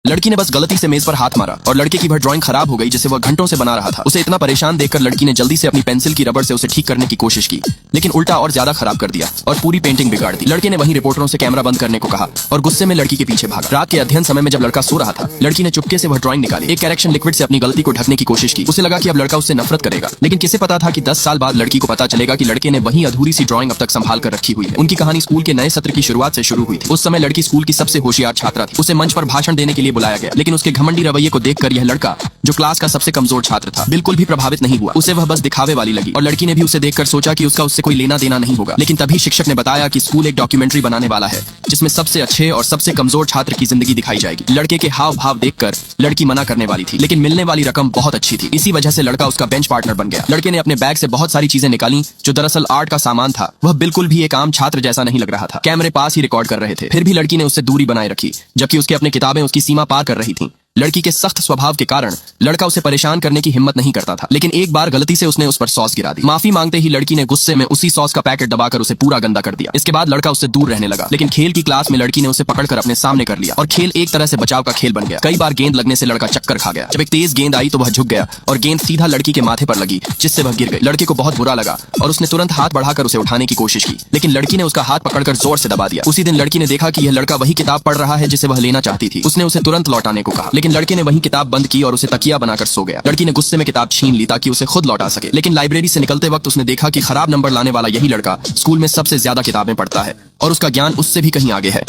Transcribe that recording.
लड़की ने बस गलती से मेज पर हाथ मारा और लड़के की वह ड्राइंग खराब हो गई जिसे वह घंटों से बना रहा था। उसे इतना परेशान देखकर लड़की ने जल्दी से अपनी पेंसिल की रबड़ से उसे ठीक करने की कोशिश की, लेकिन उल्टा और ज्यादा खराब कर दिया और पूरी पेंटिंग बिगाड़ दी। लड़के ने वहीं रिपोर्टरों से कैमरा बंद करने को कहा और गुस्से में लड़की के पीछे भागा। रात के अध्ययन समय में जब लड़का सो रहा था, लड़की ने चुपके से वह ड्राइंग निकाली, एक करेक्शन लिक्विड से अपनी गलती को ढकने की कोशिश की। उसे लगा कि अब लड़का उससे नफरत करेगा, लेकिन किसे पता था कि 10 साल बाद लड़की को पता चलेगा कि लड़के ने वही अधूरी सी ड्राइंग अब तक संभाल कर रखी हुई है। उनकी कहानी स्कूल के नए सत्र की शुरुआत से शुरू हुई थी। उस समय लड़की स्कूल की सबसे होशियार छात्रा थी। उसे मंच पर भाषण देने के लिए बुलाया गया, लेकिन उसके घमंडी रवैये को देखकर यह लड़का, जो क्लास का सबसे कमजोर छात्र था, बिल्कुल भी प्रभावित नहीं हुआ। उसे वह बस दिखावे वाली लगी और लड़की ने भी उसे देखकर सोचा कि उसका उससे कोई लेना देना नहीं होगा। लेकिन तभी शिक्षक ने बताया कि स्कूल एक डॉक्यूमेंट्री बनाने वाला है जिसमें सबसे अच्छे और सबसे कमजोर छात्र की जिंदगी दिखाई जाएगी। लड़के के हाव भाव देखकर लड़की मना करने वाली थी, लेकिन मिलने वाली रकम बहुत अच्छी थी। इसी वजह से लड़का उसका बेंच पार्टनर बन गया। लड़के ने अपने बैग से बहुत सारी चीजें निकाली जो दरअसल आर्ट का सामान था। वह बिल्कुल भी एक आम छात्र जैसा नहीं लग रहा था। कैमरे पास ही रिकॉर्ड कर रहे थे, फिर भी लड़की ने उससे दूरी बनाए रखी, जबकि उसके अपने किताबें उसकी सीमा पार कर रही थीं। लड़की के सख्त स्वभाव के कारण लड़का उसे परेशान करने की हिम्मत नहीं करता था, लेकिन एक बार गलती से उसने उस पर सॉस गिरा दी। माफी मांगते ही लड़की ने गुस्से में उसी सॉस का पैकेट दबाकर उसे पूरा गंदा कर दिया। इसके बाद लड़का उससे दूर रहने लगा, लेकिन खेल की क्लास में लड़की ने उसे पकड़कर अपने सामने कर लिया और खेल एक तरह से बचाव का खेल बन गया। कई बार गेंद लगने से लड़का चक्कर खा गया। जब एक तेज गेंद आई तो वह झुक गया और गेंद सीधा लड़की के माथे पर लगी, जिससे वह गिर गई। लड़के को बहुत बुरा लगा और उसने तुरंत हाथ बढ़ाकर उसे उठाने की कोशिश की, लेकिन लड़की ने उसका हाथ पकड़कर जोर से दबा दिया। उसी दिन लड़की ने देखा कि यह लड़का वही किताब पढ़ रहा है जिसे वह लेना चाहती थी। उसने उसे तुरंत लौटाने को कहा, लेकिन लड़के ने वही किताब बंद की और उसे तकिया बनाकर सो गया। लड़की ने गुस्से में किताब छीन ली ताकि उसे खुद लौटा सके, लेकिन लाइब्रेरी से निकलते वक्त उसने देखा कि खराब नंबर लाने वाला यही लड़का स्कूल में सबसे ज्यादा किताबें पढ़ता है और उसका ज्ञान उससे भी कहीं आगे है।